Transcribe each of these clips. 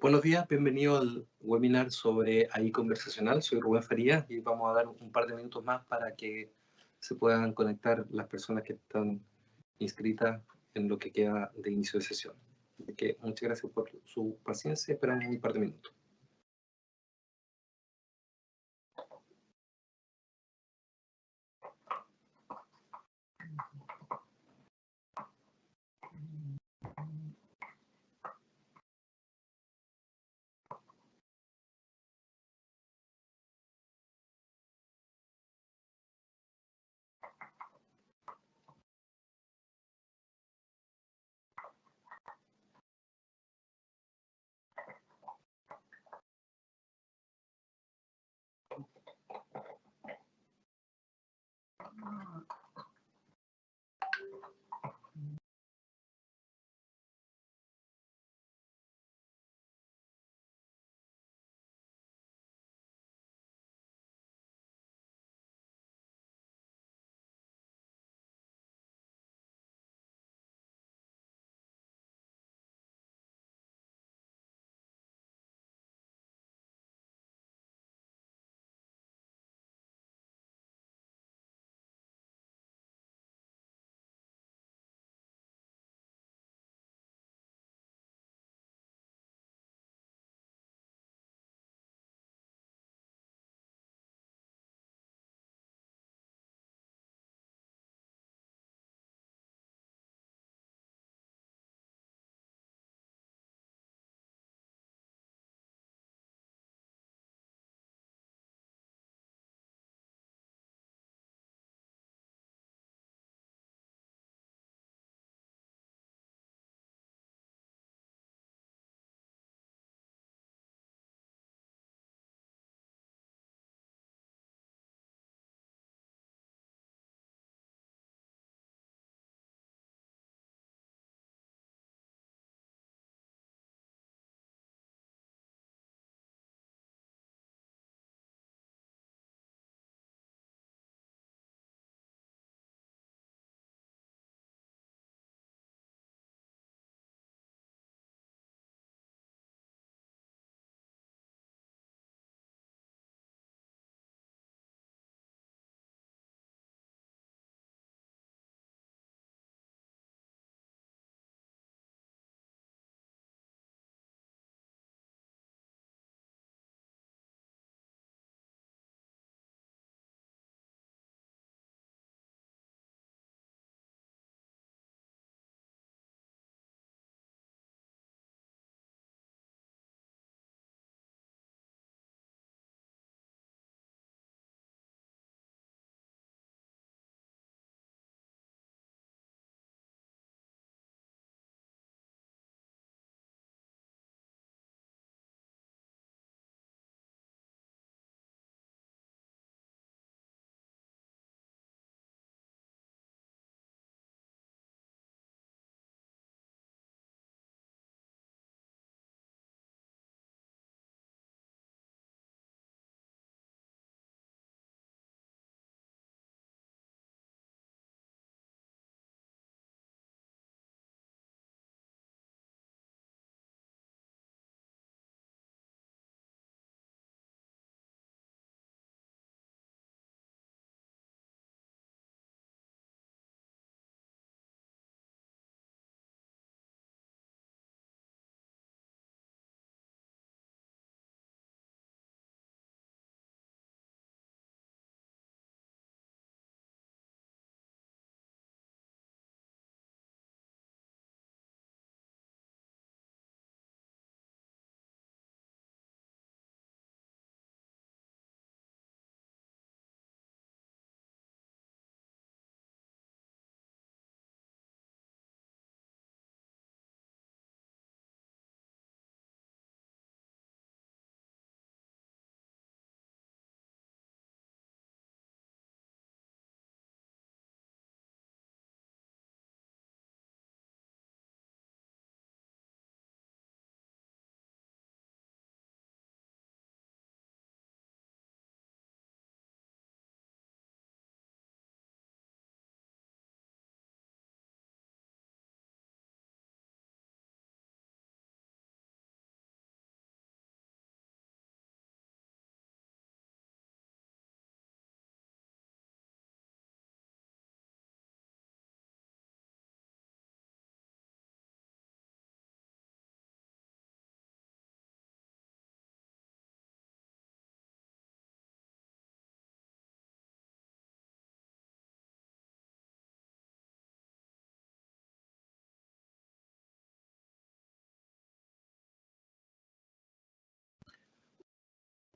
Buenos días, bienvenido al webinar sobre AI conversacional. Soy Rubén Farías y vamos a dar un par de minutos más para que se puedan conectar las personas que están inscritas en lo que queda de inicio de sesión. Así que muchas gracias por su paciencia. Esperamos un par de minutos.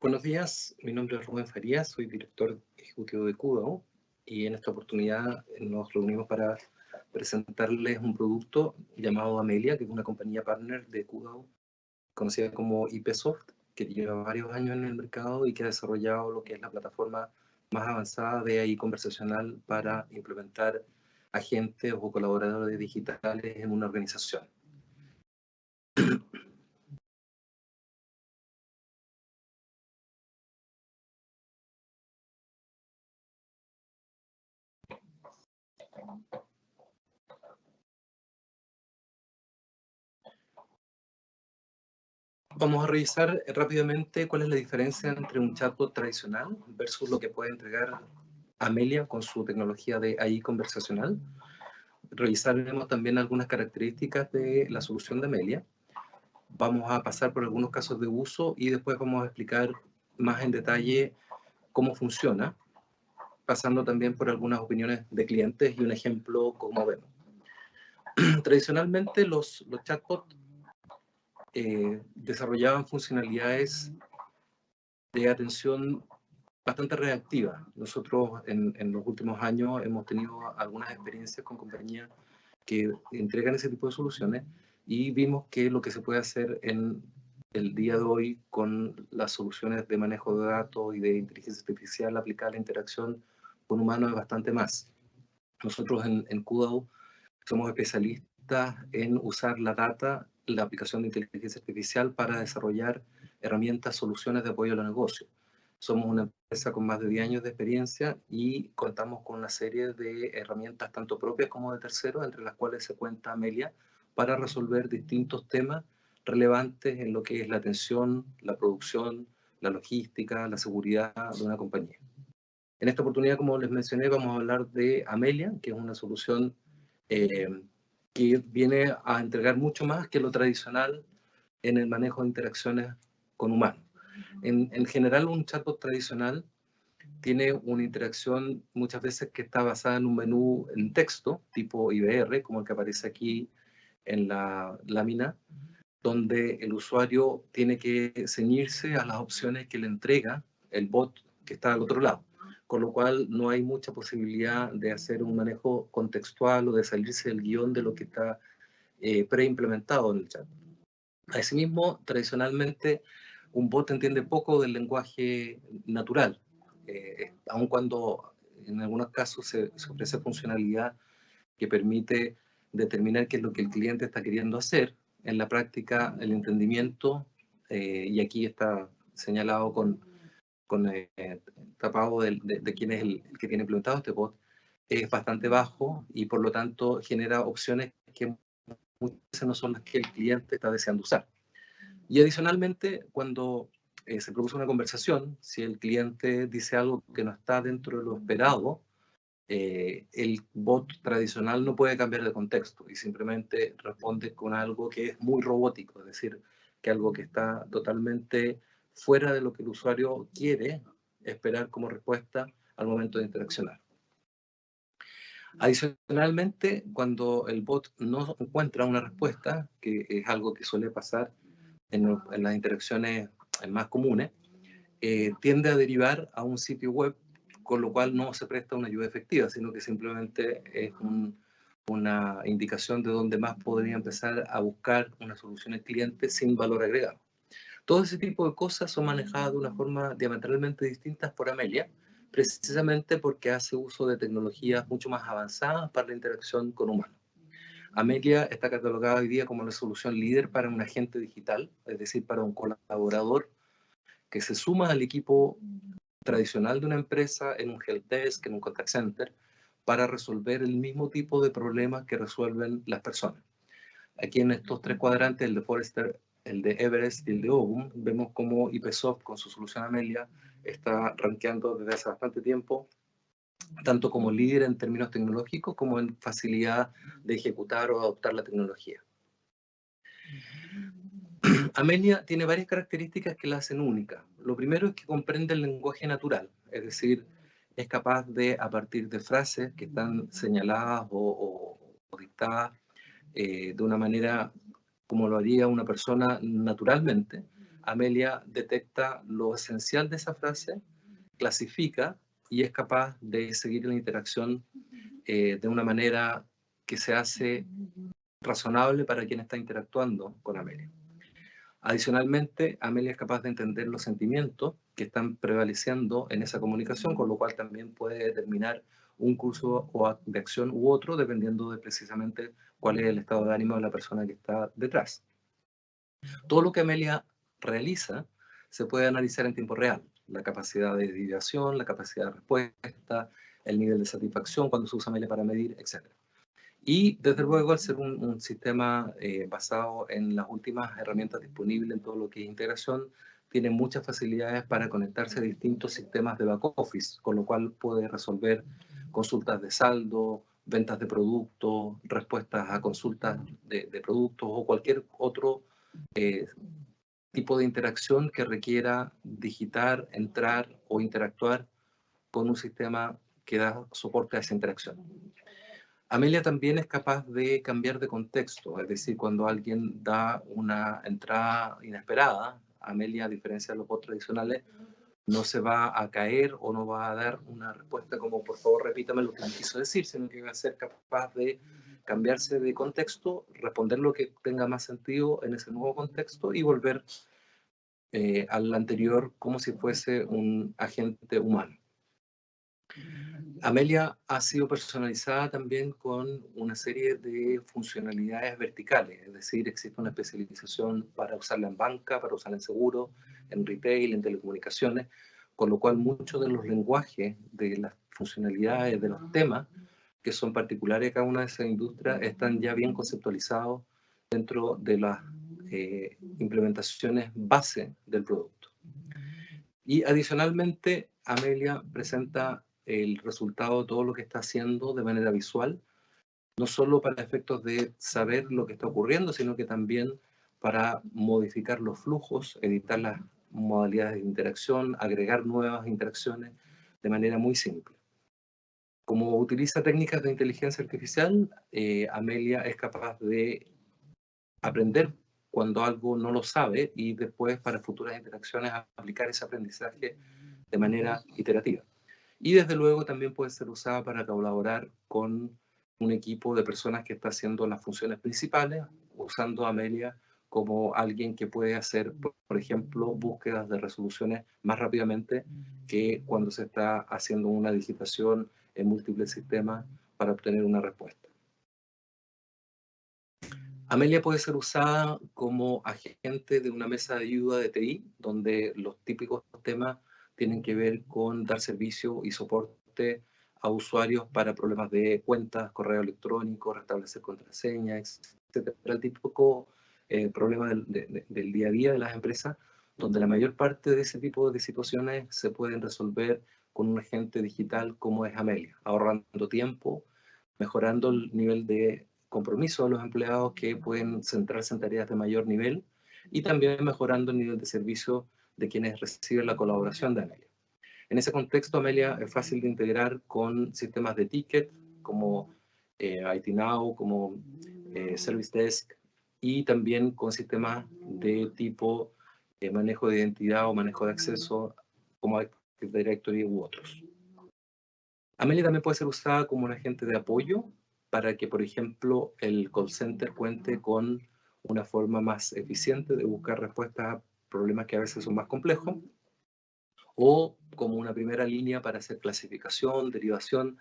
Buenos días, mi nombre es Rubén Farías, soy director ejecutivo de Kudao y en esta oportunidad nos reunimos para presentarles un producto llamado Amelia, que es una compañía partner de Kudao, conocida como IPsoft, que lleva varios años en el mercado y que ha desarrollado lo que es la plataforma más avanzada de AI conversacional para implementar agentes o colaboradores digitales en una organización. Vamos a revisar rápidamente cuál es la diferencia entre un chatbot tradicional versus lo que puede entregar Amelia con su tecnología de AI conversacional. Revisaremos también algunas características de la solución de Amelia. Vamos a pasar por algunos casos de uso y después vamos a explicar más en detalle cómo funciona, pasando también por algunas opiniones de clientes y un ejemplo como vemos. Tradicionalmente los chatbots desarrollaban funcionalidades de atención bastante reactiva. Nosotros en los últimos años hemos tenido algunas experiencias con compañías que entregan ese tipo de soluciones y vimos que lo que se puede hacer en el día de hoy con las soluciones de manejo de datos y de inteligencia artificial aplicada a la interacción con humanos es bastante más. Nosotros en Kudao somos especialistas en usar la data, la aplicación de inteligencia artificial para desarrollar herramientas, soluciones de apoyo a los negocios. Somos una empresa con más de 10 años de experiencia y contamos con una serie de herramientas tanto propias como de terceros, entre las cuales se cuenta Amelia, para resolver distintos temas relevantes en lo que es la atención, la producción, la logística, la seguridad de una compañía. En esta oportunidad, como les mencioné, vamos a hablar de Amelia, que es una solución que viene a entregar mucho más que lo tradicional en el manejo de interacciones con humanos. En general, un chatbot tradicional tiene una interacción muchas veces que está basada en un menú en texto, tipo IBR, como el que aparece aquí en la lámina, donde el usuario tiene que ceñirse a las opciones que le entrega el bot que está al otro lado, con lo cual no hay mucha posibilidad de hacer un manejo contextual o de salirse del guión de lo que está preimplementado en el chat. Asimismo, tradicionalmente, un bot entiende poco del lenguaje natural, aun cuando en algunos casos se ofrece funcionalidad que permite determinar qué es lo que el cliente está queriendo hacer. En la práctica, el entendimiento, y aquí está señalado con tapado de quién es el que tiene implementado este bot, es bastante bajo y por lo tanto genera opciones que muchas veces no son las que el cliente está deseando usar. Y adicionalmente, cuando se produce una conversación, si el cliente dice algo que no está dentro de lo esperado, el bot tradicional no puede cambiar de contexto y simplemente responde con algo que es muy robótico, es decir, que algo que está totalmente fuera de lo que el usuario quiere esperar como respuesta al momento de interaccionar. Adicionalmente, cuando el bot no encuentra una respuesta, que es algo que suele pasar en las interacciones más comunes, tiende a derivar a un sitio web, con lo cual no se presta una ayuda efectiva, sino que simplemente es una indicación de dónde más podría empezar a buscar una solución al cliente sin valor agregado. Todo ese tipo de cosas son manejadas de una forma diametralmente distinta por Amelia, precisamente porque hace uso de tecnologías mucho más avanzadas para la interacción con humanos. Amelia está catalogada hoy día como la solución líder para un agente digital, es decir, para un colaborador que se suma al equipo tradicional de una empresa en un helpdesk, en un contact center, para resolver el mismo tipo de problemas que resuelven las personas. Aquí en estos tres cuadrantes, el de Forrester, el de Everest y el de Ogum, vemos cómo IPsoft con su solución Amelia está rankeando desde hace bastante tiempo, tanto como líder en términos tecnológicos como en facilidad de ejecutar o adoptar la tecnología. Amelia tiene varias características que la hacen única. Lo primero es que comprende el lenguaje natural, es decir, es capaz de, a partir de frases que están señaladas o dictadas de una manera como lo haría una persona naturalmente, Amelia detecta lo esencial de esa frase, clasifica y es capaz de seguir la interacción de una manera que se hace razonable para quien está interactuando con Amelia. Adicionalmente, Amelia es capaz de entender los sentimientos que están prevaleciendo en esa comunicación, con lo cual también puede determinar un curso de acción u otro, dependiendo de precisamente cuál es el estado de ánimo de la persona que está detrás. Todo lo que Amelia realiza se puede analizar en tiempo real. La capacidad de ideación, la capacidad de respuesta, el nivel de satisfacción cuando se usa Amelia para medir, etc. Y desde luego, al ser un sistema basado en las últimas herramientas disponibles en todo lo que es integración, tiene muchas facilidades para conectarse a distintos sistemas de back office, con lo cual puede resolver consultas de saldo, ventas de productos, respuestas a consultas de productos o cualquier otro tipo de interacción que requiera digitar, entrar o interactuar con un sistema que da soporte a esa interacción. Amelia también es capaz de cambiar de contexto, es decir, cuando alguien da una entrada inesperada, Amelia, a diferencia de los bots tradicionales, no se va a caer o no va a dar una respuesta como por favor repítame lo que me quiso decir, sino que va a ser capaz de cambiarse de contexto, responder lo que tenga más sentido en ese nuevo contexto y volver al anterior como si fuese un agente humano. Amelia ha sido personalizada también con una serie de funcionalidades verticales, es decir, existe una especialización para usarla en banca, para usarla en seguro, en retail, en telecomunicaciones, con lo cual muchos de los lenguajes, de las funcionalidades, de los temas que son particulares a cada una de esas industrias están ya bien conceptualizados dentro de las implementaciones base del producto. Y adicionalmente, Amelia presenta el resultado de todo lo que está haciendo de manera visual, no solo para efectos de saber lo que está ocurriendo, sino que también para modificar los flujos, editar las modalidades de interacción, agregar nuevas interacciones de manera muy simple. Como utiliza técnicas de inteligencia artificial, Amelia es capaz de aprender cuando algo no lo sabe y después para futuras interacciones aplicar ese aprendizaje de manera iterativa. Y desde luego también puede ser usada para colaborar con un equipo de personas que está haciendo las funciones principales, usando Amelia como alguien que puede hacer, por ejemplo, búsquedas de resoluciones más rápidamente que cuando se está haciendo una digitación en múltiples sistemas para obtener una respuesta. Amelia puede ser usada como agente de una mesa de ayuda de TI, donde los típicos temas tienen que ver con dar servicio y soporte a usuarios para problemas de cuentas, correo electrónico, restablecer contraseñas, etc. El típico problema del día a día de las empresas, donde la mayor parte de ese tipo de situaciones se pueden resolver con un agente digital como es Amelia, ahorrando tiempo, mejorando el nivel de compromiso de los empleados que pueden centrarse en tareas de mayor nivel y también mejorando el nivel de servicio de quienes reciben la colaboración de Amelia. En ese contexto, Amelia es fácil de integrar con sistemas de ticket como IT Now, como Service Desk y también con sistemas de tipo manejo de identidad o manejo de acceso como Active Directory u otros. Amelia también puede ser usada como un agente de apoyo para que, por ejemplo, el call center cuente con una forma más eficiente de buscar respuestas a problemas que a veces son más complejos, o como una primera línea para hacer clasificación, derivación,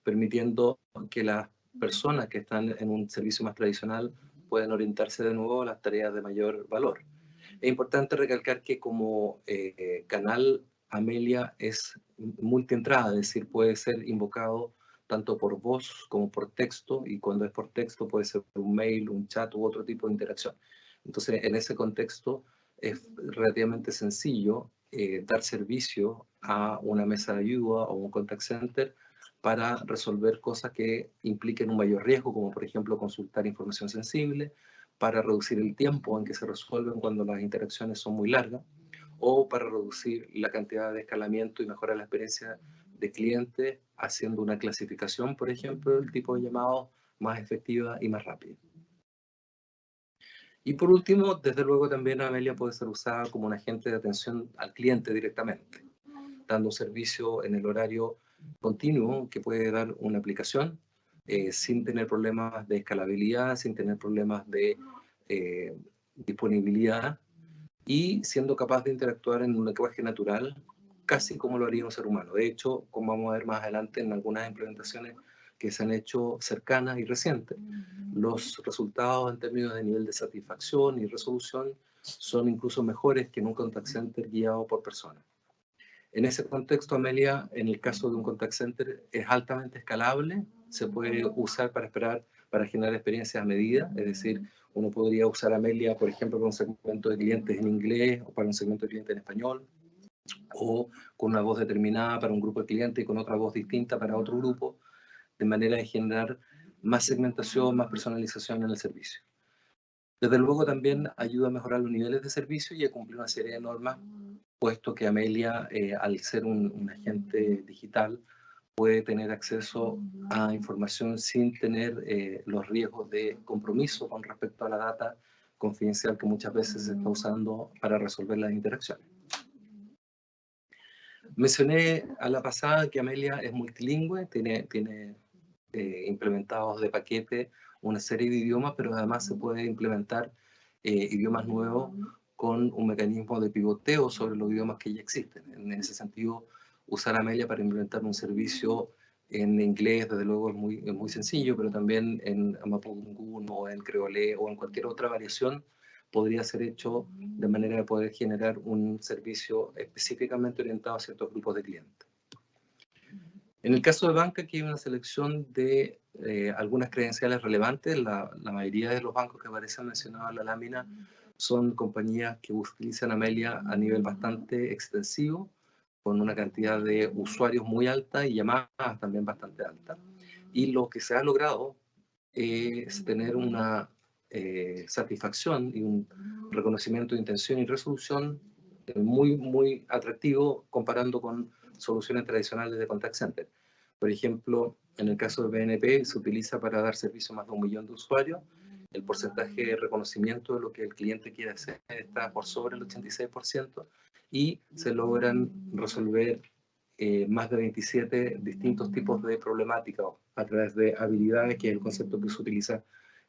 permitiendo que las personas que están en un servicio más tradicional puedan orientarse de nuevo a las tareas de mayor valor. Es importante recalcar que como canal Amelia es multientrada, es decir, puede ser invocado tanto por voz como por texto, y cuando es por texto puede ser un mail, un chat u otro tipo de interacción. Entonces, en ese contexto es relativamente sencillo dar servicio a una mesa de ayuda o un contact center para resolver cosas que impliquen un mayor riesgo, como por ejemplo consultar información sensible, para reducir el tiempo en que se resuelven cuando las interacciones son muy largas, o para reducir la cantidad de escalamiento y mejorar la experiencia de cliente haciendo una clasificación, por ejemplo, del tipo de llamado más efectiva y más rápida. Y por último, desde luego también Amelia puede ser usada como un agente de atención al cliente directamente, dando servicio en el horario continuo que puede dar una aplicación sin tener problemas de escalabilidad, sin tener problemas de disponibilidad y siendo capaz de interactuar en un lenguaje natural, casi como lo haría un ser humano. De hecho, como vamos a ver más adelante en algunas implementaciones que se han hecho cercanas y recientes, los resultados en términos de nivel de satisfacción y resolución son incluso mejores que en un contact center guiado por personas. En ese contexto, Amelia, en el caso de un contact center, es altamente escalable, se puede usar para generar experiencias a medida, es decir, uno podría usar Amelia, por ejemplo, para un segmento de clientes en inglés o para un segmento de clientes en español, o con una voz determinada para un grupo de clientes y con otra voz distinta para otro grupo, de manera de generar más segmentación, más personalización en el servicio. Desde luego también ayuda a mejorar los niveles de servicio y a cumplir una serie de normas, puesto que Amelia, al ser un agente digital, puede tener acceso a información sin tener los riesgos de compromiso con respecto a la data confidencial que muchas veces se está usando para resolver las interacciones. Mencioné a la pasada que Amelia es multilingüe, tiene implementados de paquete una serie de idiomas, pero además se puede implementar idiomas nuevos con un mecanismo de pivoteo sobre los idiomas que ya existen. En ese sentido, usar Amelia para implementar un servicio en inglés, desde luego, es muy sencillo, pero también en Mapudungun o en Creole o en cualquier otra variación podría ser hecho de manera de poder generar un servicio específicamente orientado a ciertos grupos de clientes. En el caso de banca, aquí hay una selección de algunas credenciales relevantes. La mayoría de los bancos que aparecen mencionados en la lámina son compañías que utilizan Amelia a nivel bastante extensivo, con una cantidad de usuarios muy alta y llamadas también bastante alta. Y lo que se ha logrado es tener una satisfacción y un reconocimiento de intención y resolución muy atractivo comparando con soluciones tradicionales de contact center. Por ejemplo, en el caso de BNP se utiliza para dar servicio a más de 1 millón de usuarios. El porcentaje de reconocimiento de lo que el cliente quiere hacer está por sobre el 86% y se logran resolver más de 27 distintos tipos de problemáticas a través de habilidades, que es el concepto que se utiliza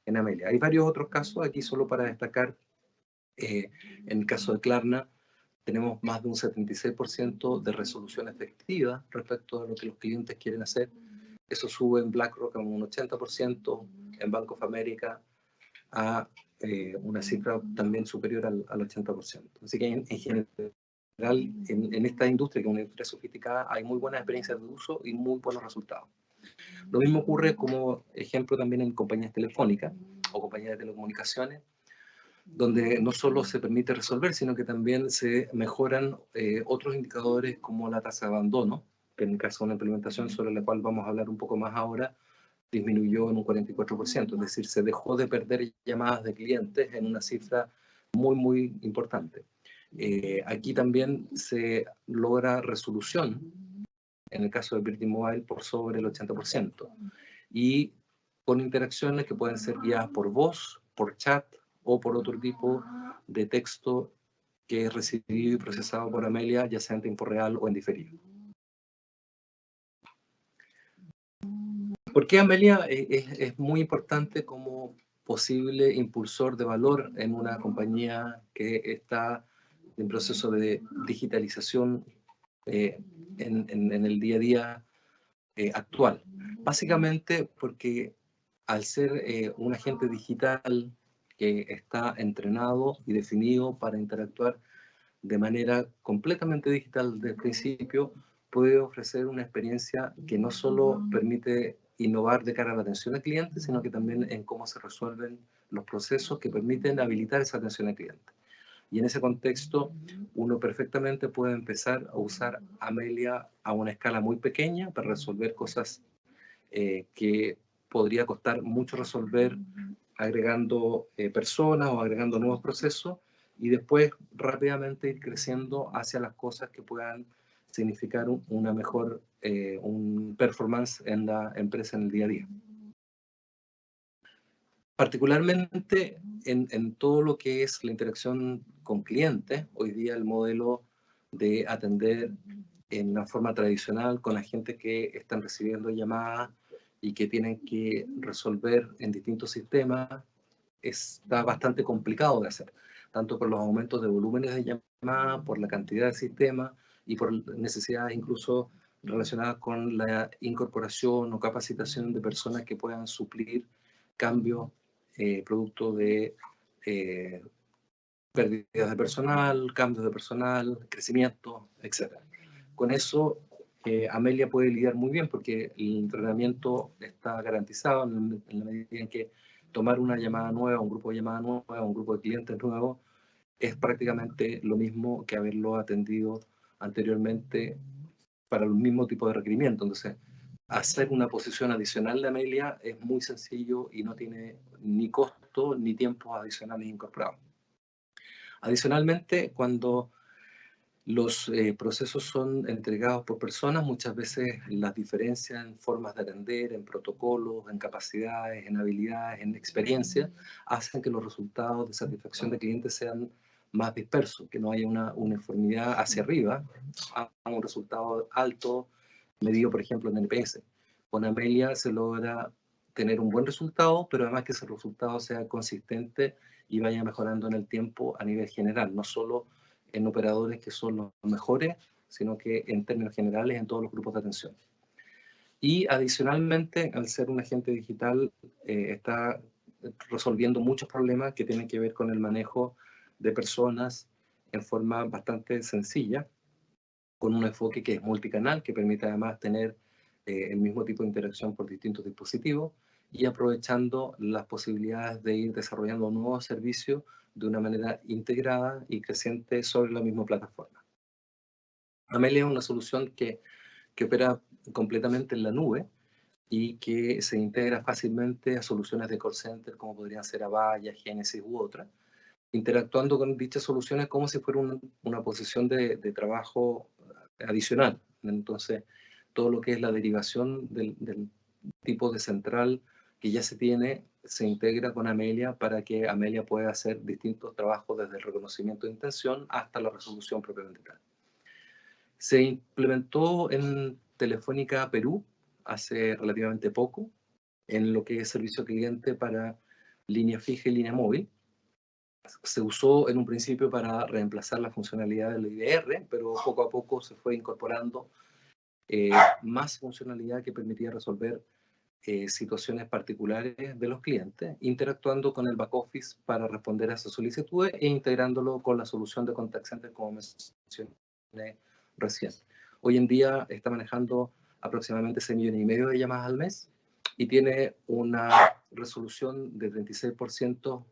en Amelia. Hay varios otros casos, aquí solo para destacar, en el caso de Klarna, tenemos más de un 76% de resolución efectiva respecto a lo que los clientes quieren hacer. Eso sube en BlackRock a un 80%, en Bank of America a una cifra también superior al 80%. Así que en general, en esta industria, que es una industria sofisticada, hay muy buenas experiencias de uso y muy buenos resultados. Lo mismo ocurre como ejemplo también en compañías telefónicas o compañías de telecomunicaciones, donde no solo se permite resolver, sino que también se mejoran otros indicadores como la tasa de abandono, que en el caso de una implementación sobre la cual vamos a hablar un poco más ahora, disminuyó en un 44%, es decir, se dejó de perder llamadas de clientes en una cifra muy importante. Aquí también se logra resolución, en el caso de Virgin Mobile, por sobre el 80%, y con interacciones que pueden ser guiadas por voz, por chat o por otro tipo de texto que es recibido y procesado por Amelia, ya sea en tiempo real o en diferido. ¿Por qué Amelia es muy importante como posible impulsor de valor en una compañía que está en proceso de digitalización en el día a día actual? Básicamente porque al ser un agente digital que está entrenado y definido para interactuar de manera completamente digital desde el principio, puede ofrecer una experiencia que no solo permite innovar de cara a la atención al cliente, sino que también en cómo se resuelven los procesos que permiten habilitar esa atención al cliente. Y en ese contexto, uno perfectamente puede empezar a usar Amelia a una escala muy pequeña para resolver cosas que podría costar mucho resolver agregando personas o agregando nuevos procesos, y después rápidamente ir creciendo hacia las cosas que puedan significar una mejor un performance en la empresa en el día a día. Particularmente en todo lo que es la interacción con clientes, hoy día el modelo de atender en una forma tradicional con la gente que están recibiendo llamadas y que tienen que resolver en distintos sistemas está bastante complicado de hacer, tanto por los aumentos de volúmenes de llamadas, por la cantidad de sistemas y por necesidades incluso relacionadas con la incorporación o capacitación de personas que puedan suplir cambios producto de pérdidas de personal, cambios de personal, crecimiento, etc. Con eso, Amelia puede lidiar muy bien porque el entrenamiento está garantizado en la medida en que tomar una llamada nueva, un grupo de llamadas nueva, un grupo de clientes nuevos, es prácticamente lo mismo que haberlo atendido anteriormente para el mismo tipo de requerimiento. Entonces, hacer una posición adicional de Amelia es muy sencillo y no tiene ni costo ni tiempos adicionales incorporados. Adicionalmente, cuando los procesos son entregados por personas, muchas veces las diferencias en formas de atender, en protocolos, en capacidades, en habilidades, en experiencia, hacen que los resultados de satisfacción de clientes sean más dispersos, que no haya una uniformidad hacia arriba a un resultado alto medido, por ejemplo, en NPS. Con Amelia se logra tener un buen resultado, pero además que ese resultado sea consistente y vaya mejorando en el tiempo a nivel general, no solo en operadores que son los mejores, sino que en términos generales en todos los grupos de atención. Y adicionalmente, al ser un agente digital, está resolviendo muchos problemas que tienen que ver con el manejo de personas en forma bastante sencilla, con un enfoque que es multicanal, que permite además tener el mismo tipo de interacción por distintos dispositivos y aprovechando las posibilidades de ir desarrollando nuevos servicios de una manera integrada y creciente sobre la misma plataforma. Amelia es una solución que opera completamente en la nube y que se integra fácilmente a soluciones de call center como podrían ser Avaya, Genesis u otras, interactuando con dichas soluciones como si fuera una posición de trabajo adicional. Entonces, todo lo que es la derivación del tipo de central que ya se tiene, se integra con Amelia para que Amelia pueda hacer distintos trabajos desde el reconocimiento de intención hasta la resolución propiamente tal. Se implementó en Telefónica Perú hace relativamente poco, en lo que es servicio cliente para línea fija y línea móvil. Se usó en un principio para reemplazar la funcionalidad del IDR, pero poco a poco se fue incorporando más funcionalidad que permitía resolver situaciones particulares de los clientes, interactuando con el back office para responder a esas solicitudes e integrándolo con la solución de contact center como mencioné recién. Hoy en día está manejando aproximadamente 6,5 millones de llamadas al mes y tiene una resolución de 36%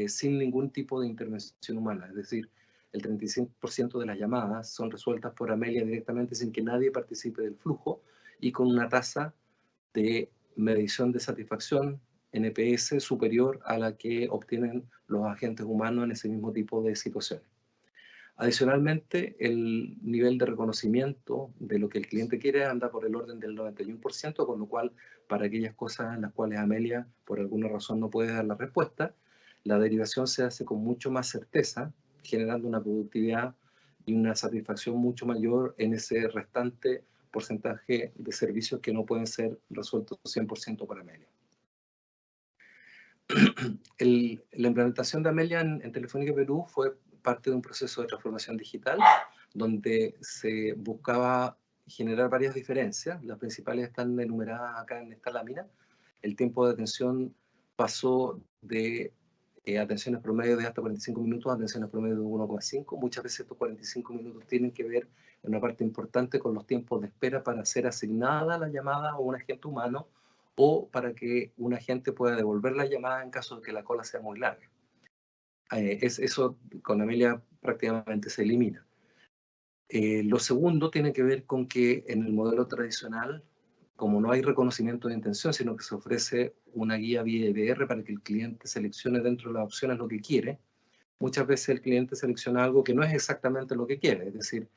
sin ningún tipo de intervención humana, es decir, el 35% de las llamadas son resueltas por Amelia directamente sin que nadie participe del flujo y con una tasa de medición de satisfacción NPS superior a la que obtienen los agentes humanos en ese mismo tipo de situaciones. Adicionalmente, el nivel de reconocimiento de lo que el cliente quiere anda por el orden del 91%, con lo cual, para aquellas cosas en las cuales Amelia, por alguna razón, no puede dar la respuesta, la derivación se hace con mucho más certeza, generando una productividad y una satisfacción mucho mayor en ese restante porcentaje de servicios que no pueden ser resueltos 100% por Amelia. La implementación de Amelia en Telefónica Perú fue parte de un proceso de transformación digital donde se buscaba generar varias diferencias. Las principales están enumeradas acá en esta lámina. El tiempo de atención pasó de atenciones promedio de hasta 45 minutos a atenciones promedio de 1,5. Muchas veces estos 45 minutos tienen que ver en una parte importante con los tiempos de espera para ser asignada la llamada a un agente humano o para que un agente pueda devolver la llamada en caso de que la cola sea muy larga. Eso con Amelia prácticamente se elimina. Lo segundo tiene que ver con que en el modelo tradicional, como no hay reconocimiento de intención, sino que se ofrece una guía vía IDR para que el cliente seleccione dentro de las opciones lo que quiere, muchas veces el cliente selecciona algo que no es exactamente lo que quiere, es decir,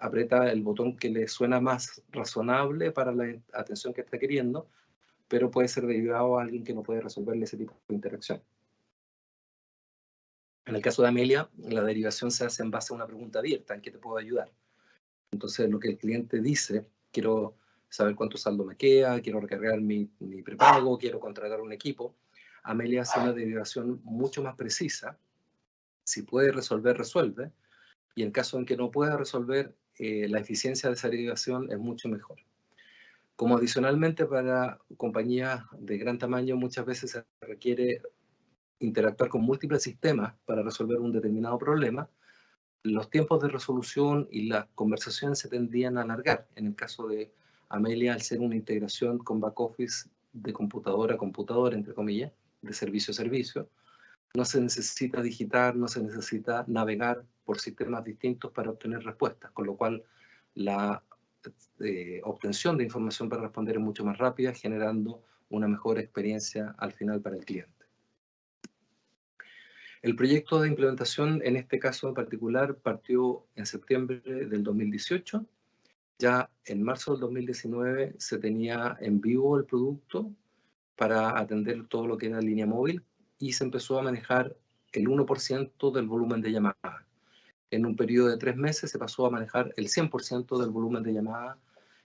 aprieta el botón que le suena más razonable para la atención que está queriendo, pero puede ser derivado a alguien que no puede resolverle ese tipo de interacción. En el caso de Amelia, la derivación se hace en base a una pregunta abierta, ¿en qué te puedo ayudar? Entonces, lo que el cliente dice, quiero saber cuánto saldo me queda, quiero recargar mi prepago, quiero contratar un equipo. Amelia hace una derivación mucho más precisa. Si puede resolver, resuelve. Y en caso en que no pueda resolver, la eficiencia de esa derivación es mucho mejor. Como adicionalmente para compañías de gran tamaño, muchas veces se requiere interactuar con múltiples sistemas para resolver un determinado problema, los tiempos de resolución y las conversaciones se tendrían a alargar. En el caso de Amelia, al ser una integración con back office de computadora a computadora, entre comillas, de servicio a servicio, no se necesita digitar, no se necesita navegar por sistemas distintos para obtener respuestas, con lo cual la obtención de información para responder es mucho más rápida, generando una mejor experiencia al final para el cliente. El proyecto de implementación, en este caso en particular, partió en septiembre del 2018. Ya en marzo del 2019 se tenía en vivo el producto para atender todo lo que era línea móvil y se empezó a manejar el 1% del volumen de llamadas. En un periodo de 3 meses se pasó a manejar el 100% del volumen de llamadas,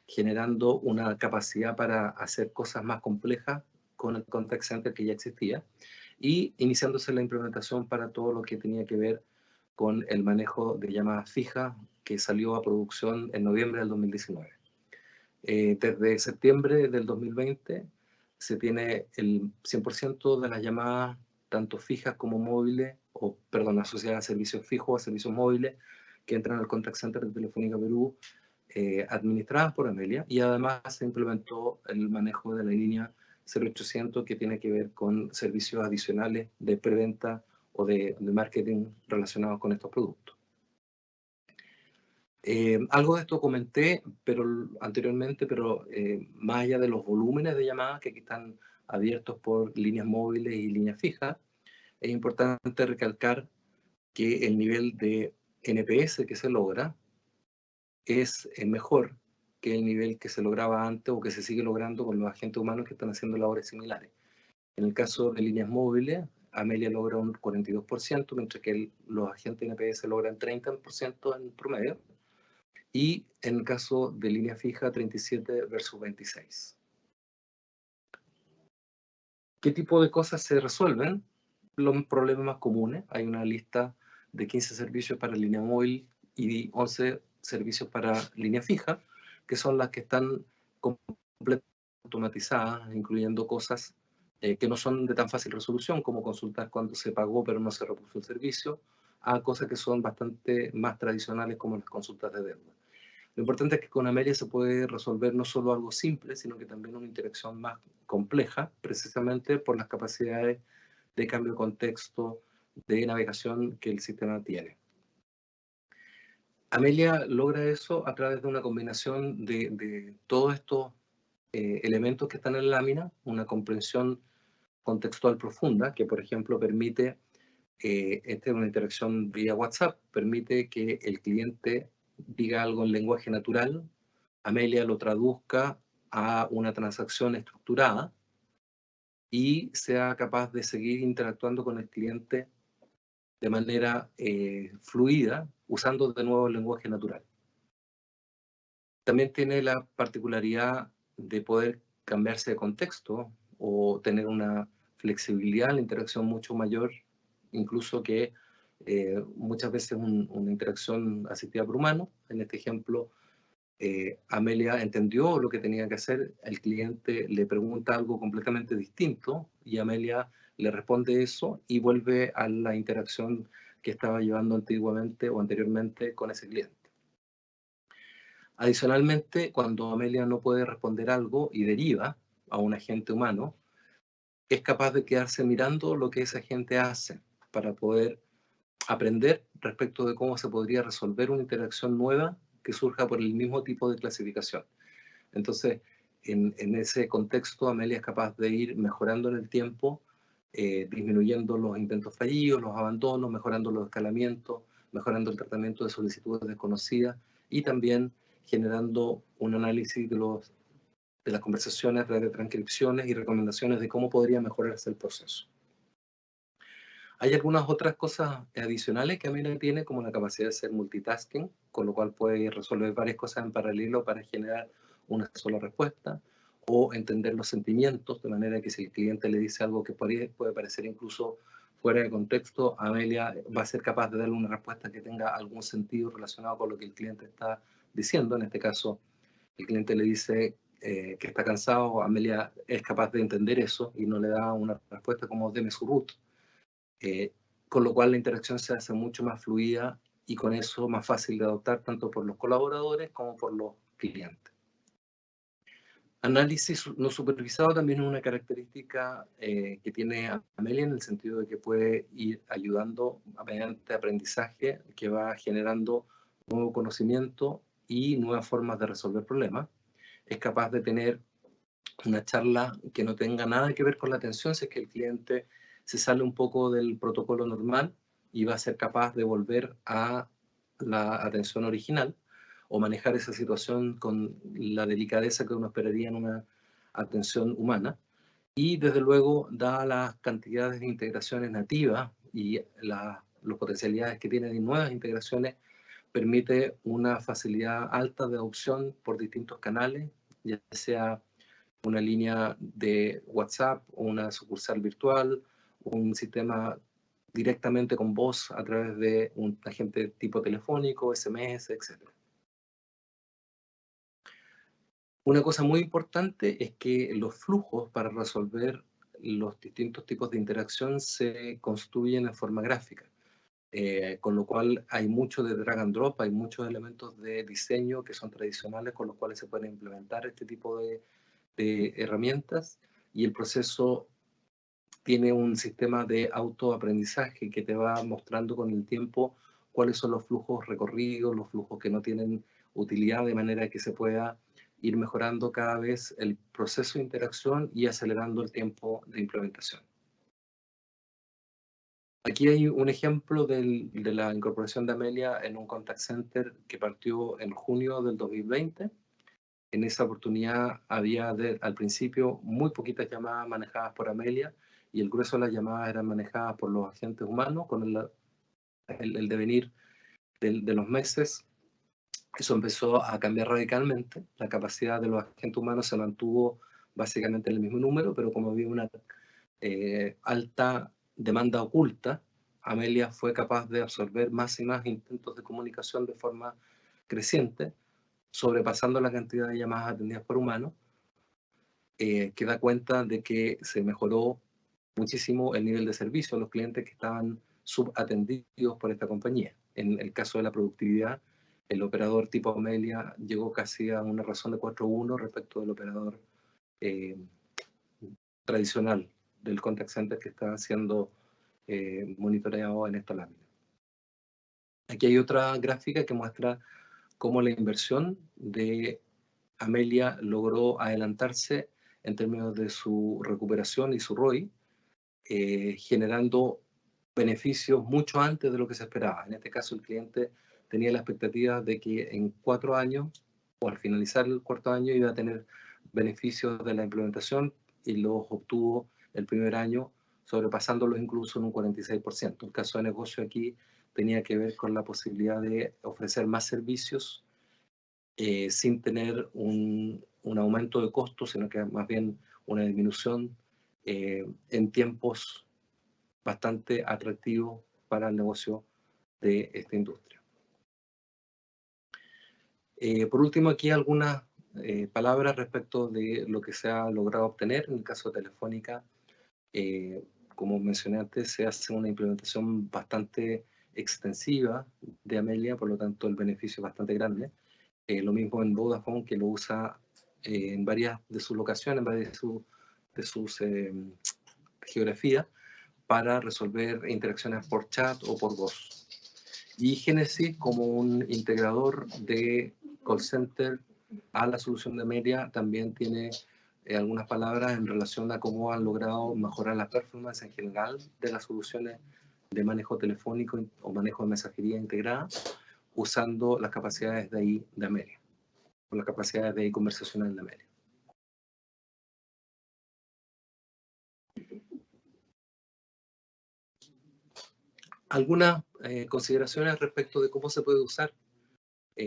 generando una capacidad para hacer cosas más complejas con el contact center que ya existía y iniciándose la implementación para todo lo que tenía que ver con el manejo de llamadas fijas que salió a producción en noviembre del 2019. Desde septiembre del 2020 se tiene el 100% de las llamadas, tanto fijas como móviles, o perdón, asociadas a servicios fijos o a servicios móviles, que entran al contact center de Telefónica Perú, administradas por Amelia, y además se implementó el manejo de la línea 0800 que tiene que ver con servicios adicionales de preventa o de marketing relacionados con estos productos. Algo de esto comenté anteriormente, pero más allá de los volúmenes de llamadas que aquí están abiertos por líneas móviles y líneas fijas, es importante recalcar que el nivel de NPS que se logra es mejor que el nivel que se lograba antes o que se sigue logrando con los agentes humanos que están haciendo labores similares. En el caso de líneas móviles, Amelia logra un 42%, mientras que los agentes NPS logran 30% en promedio. Y en el caso de línea fija, 37 versus 26. ¿Qué tipo de cosas se resuelven? Los problemas más comunes. Hay una lista de 15 servicios para línea móvil y 11 servicios para línea fija, que son las que están completamente automatizadas, incluyendo cosas que no son de tan fácil resolución, como consultar cuándo se pagó pero no se repuso el servicio, a cosas que son bastante más tradicionales, como las consultas de deuda. Lo importante es que con Amelia se puede resolver no solo algo simple, sino que también una interacción más compleja, precisamente por las capacidades de cambio de contexto, de navegación que el sistema tiene. Amelia logra eso a través de una combinación de todos estos elementos que están en la lámina, una comprensión contextual profunda, que por ejemplo permite, esta es una interacción vía WhatsApp, permite que el cliente diga algo en lenguaje natural, Amelia lo traduzca a una transacción estructurada y sea capaz de seguir interactuando con el cliente de manera fluida, usando de nuevo el lenguaje natural. También tiene la particularidad de poder cambiarse de contexto o tener una flexibilidad en la interacción mucho mayor, incluso que muchas veces una interacción asistida por humano. En este ejemplo, Amelia entendió lo que tenía que hacer, el cliente le pregunta algo completamente distinto y Amelia le responde eso y vuelve a la interacción que estaba llevando antiguamente o anteriormente con ese cliente. Adicionalmente, cuando Amelia no puede responder algo y deriva a un agente humano, es capaz de quedarse mirando lo que ese agente hace para poder aprender respecto de cómo se podría resolver una interacción nueva que surja por el mismo tipo de clasificación. Entonces, en ese contexto, Amelia es capaz de ir mejorando en el tiempo, disminuyendo los intentos fallidos, los abandonos, mejorando los escalamientos, mejorando el tratamiento de solicitudes desconocidas y también generando un análisis de los de las conversaciones, de transcripciones y recomendaciones de cómo podría mejorarse el proceso. Hay algunas otras cosas adicionales que Amelia tiene, como la capacidad de ser multitasking, con lo cual puede resolver varias cosas en paralelo para generar una sola respuesta, o entender los sentimientos, de manera que si el cliente le dice algo que puede parecer incluso fuera de contexto, Amelia va a ser capaz de darle una respuesta que tenga algún sentido relacionado con lo que el cliente está diciendo. En este caso, el cliente le dice que está cansado, Amelia es capaz de entender eso y no le da una respuesta como deme su root. Con lo cual la interacción se hace mucho más fluida y con eso más fácil de adoptar tanto por los colaboradores como por los clientes. Análisis no supervisado también es una característica que tiene Amelia, en el sentido de que puede ir ayudando mediante aprendizaje que va generando nuevo conocimiento y nuevas formas de resolver problemas. Es capaz de tener una charla que no tenga nada que ver con la atención, si es que el cliente se sale un poco del protocolo normal y va a ser capaz de volver a la atención original o manejar esa situación con la delicadeza que uno esperaría en una atención humana. Y desde luego, dadas las cantidades de integraciones nativas y las potencialidades que tienen nuevas integraciones, permite una facilidad alta de adopción por distintos canales, ya sea una línea de WhatsApp, una sucursal virtual, un sistema directamente con voz a través de un agente tipo telefónico, SMS, etc. Una cosa muy importante es que los flujos para resolver los distintos tipos de interacción se construyen en forma gráfica, con lo cual hay mucho de drag and drop, hay muchos elementos de diseño que son tradicionales con los cuales se pueden implementar este tipo de herramientas, y el proceso tiene un sistema de autoaprendizaje que te va mostrando con el tiempo cuáles son los flujos recorridos, los flujos que no tienen utilidad, de manera que se pueda ir mejorando cada vez el proceso de interacción y acelerando el tiempo de implementación. Aquí hay un ejemplo de la incorporación de Amelia en un contact center que partió en junio del 2020. En esa oportunidad había al principio muy poquitas llamadas manejadas por Amelia, y el grueso de las llamadas eran manejadas por los agentes humanos. Con el devenir de los meses, eso empezó a cambiar radicalmente. La capacidad de los agentes humanos se mantuvo básicamente en el mismo número, pero como había una alta demanda oculta, Amelia fue capaz de absorber más y más intentos de comunicación de forma creciente, sobrepasando la cantidad de llamadas atendidas por humanos, que da cuenta de que se mejoró muchísimo el nivel de servicio a los clientes que estaban subatendidos por esta compañía. En el caso de la productividad, el operador tipo Amelia llegó casi a una razón de 4:1 respecto del operador tradicional del contact center que está siendo monitoreado en esta lámina. Aquí hay otra gráfica que muestra cómo la inversión de Amelia logró adelantarse en términos de su recuperación y su ROI, generando beneficios mucho antes de lo que se esperaba. En este caso, el cliente tenía la expectativa de que en 4 años, o al finalizar el cuarto año, iba a tener beneficios de la implementación, y los obtuvo el primer año, sobrepasándolos incluso en un 46%. El caso de negocio aquí tenía que ver con la posibilidad de ofrecer más servicios sin tener un aumento de costos, sino que más bien una disminución en tiempos bastante atractivos para el negocio de esta industria. Por último, aquí algunas palabras respecto de lo que se ha logrado obtener. En el caso de Telefónica, como mencioné antes, se hace una implementación bastante extensiva de Amelia, por lo tanto el beneficio es bastante grande. Lo mismo en Vodafone, que lo usa en varias de sus locaciones, en varias de sus geografías, para resolver interacciones por chat o por voz. Y Genesis, como un integrador de call center a la solución de Amelia, también tiene algunas palabras en relación a cómo han logrado mejorar la performance en general de las soluciones de manejo telefónico o manejo de mensajería integrada, usando las capacidades de Amelia, o las capacidades de conversacional de Amelia. Algunas consideraciones respecto de cómo se puede usar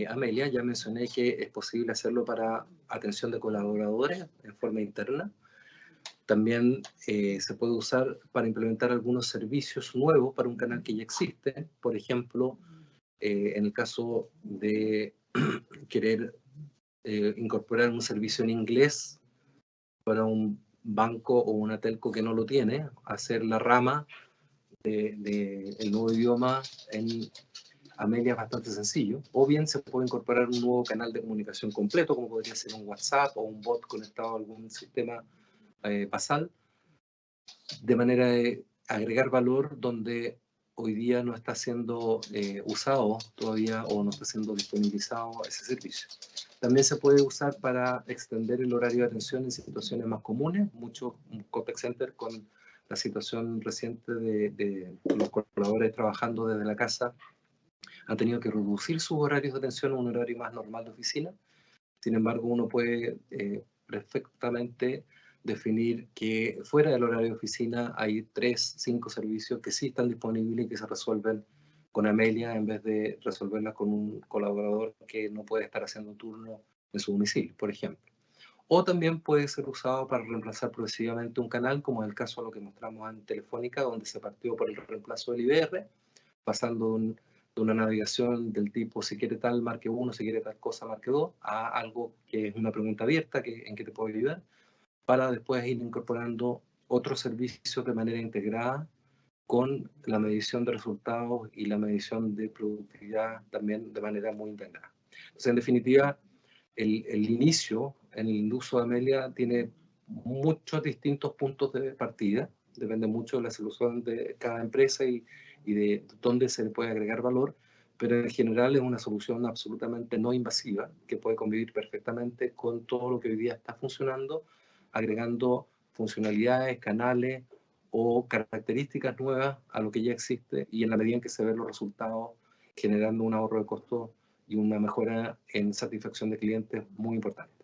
Amelia. Ya mencioné que es posible hacerlo para atención de colaboradores en forma interna. También se puede usar para implementar algunos servicios nuevos para un canal que ya existe. Por ejemplo, en el caso de querer incorporar un servicio en inglés para un banco o una telco que no lo tiene, hacer la rama el nuevo idioma en Amelia es bastante sencillo. O bien se puede incorporar un nuevo canal de comunicación completo, como podría ser un WhatsApp o un bot conectado a algún sistema basal, de manera de agregar valor donde hoy día no está siendo usado todavía o no está siendo disponibilizado ese servicio. También se puede usar para extender el horario de atención en situaciones más comunes. Muchos contact center con la situación reciente de los colaboradores trabajando desde la casa han tenido que reducir sus horarios de atención a un horario más normal de oficina. Sin embargo, uno puede perfectamente definir que fuera del horario de oficina hay 3, 5 servicios que sí están disponibles y que se resuelven con Amelia en vez de resolverlas con un colaborador que no puede estar haciendo un turno en su domicilio, por ejemplo. O también puede ser usado para reemplazar progresivamente un canal, como es el caso de lo que mostramos en Telefónica, donde se partió por el reemplazo del IBR, pasando de una navegación del tipo si quiere tal, marque 1, si quiere tal cosa, marque 2, a algo que es una pregunta abierta en que te puedo ayudar, para después ir incorporando otros servicios de manera integrada con la medición de resultados y la medición de productividad también de manera muy integrada. Entonces, en definitiva, el inicio en el uso de Amelia tiene muchos distintos puntos de partida, depende mucho de la solución de cada empresa y de dónde se le puede agregar valor, pero en general es una solución absolutamente no invasiva que puede convivir perfectamente con todo lo que hoy día está funcionando, agregando funcionalidades, canales o características nuevas a lo que ya existe y en la medida en que se ven los resultados generando un ahorro de costos y una mejora en satisfacción de clientes muy importante.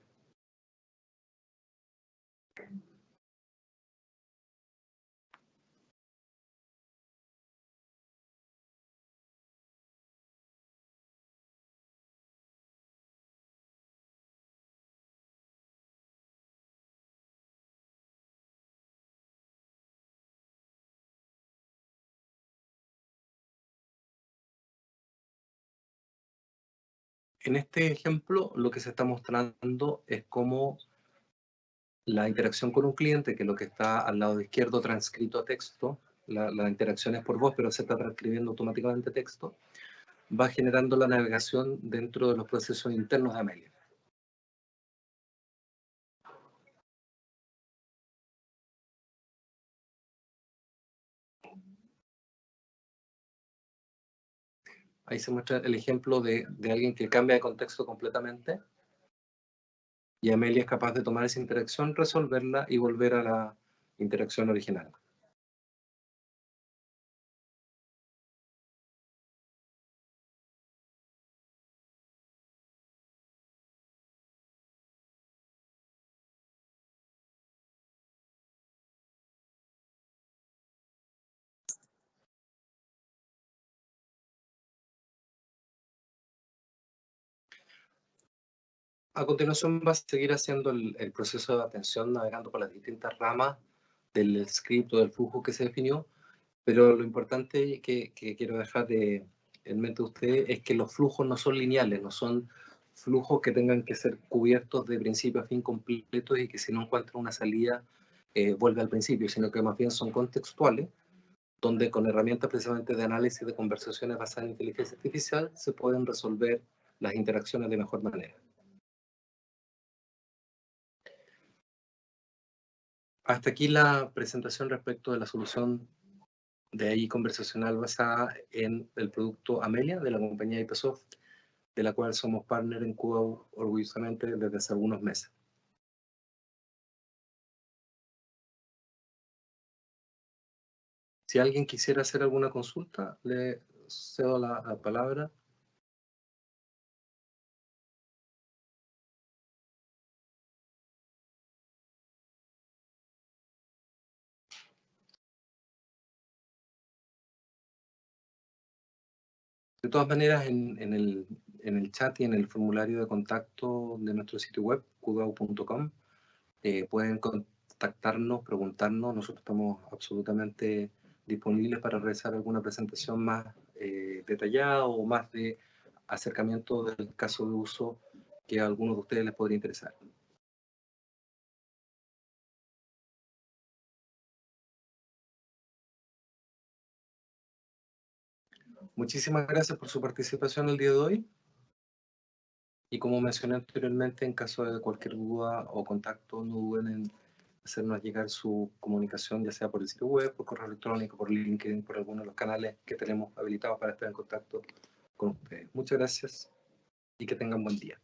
En este ejemplo, lo que se está mostrando es cómo la interacción con un cliente, que es lo que está al lado izquierdo transcrito a texto, la interacción es por voz, pero se está transcribiendo automáticamente texto, va generando la navegación dentro de los procesos internos de Amelia. Ahí se muestra el ejemplo de alguien que cambia de contexto completamente y Amelia es capaz de tomar esa interacción, resolverla y volver a la interacción original. A continuación va a seguir haciendo el proceso de atención navegando por las distintas ramas del script o del flujo que se definió, pero lo importante que quiero dejar en mente de ustedes es que los flujos no son lineales, no son flujos que tengan que ser cubiertos de principio a fin completos y que si no encuentran una salida vuelve al principio, sino que más bien son contextuales, donde con herramientas precisamente de análisis de conversaciones basadas en inteligencia artificial se pueden resolver las interacciones de mejor manera. Hasta aquí la presentación respecto de la solución de AI conversacional basada en el producto Amelia de la compañía IPsoft, de la cual somos partner en Cuba orgullosamente desde hace algunos meses. Si alguien quisiera hacer alguna consulta, le cedo la palabra. De todas maneras, en el chat y en el formulario de contacto de nuestro sitio web, qdau.com, pueden contactarnos, preguntarnos. Nosotros estamos absolutamente disponibles para realizar alguna presentación más detallada o más de acercamiento del caso de uso que a algunos de ustedes les podría interesar. Muchísimas gracias por su participación el día de hoy. Y como mencioné anteriormente, en caso de cualquier duda o contacto, no duden en hacernos llegar su comunicación, ya sea por el sitio web, por correo electrónico, por LinkedIn, por alguno de los canales que tenemos habilitados para estar en contacto con ustedes. Muchas gracias y que tengan buen día.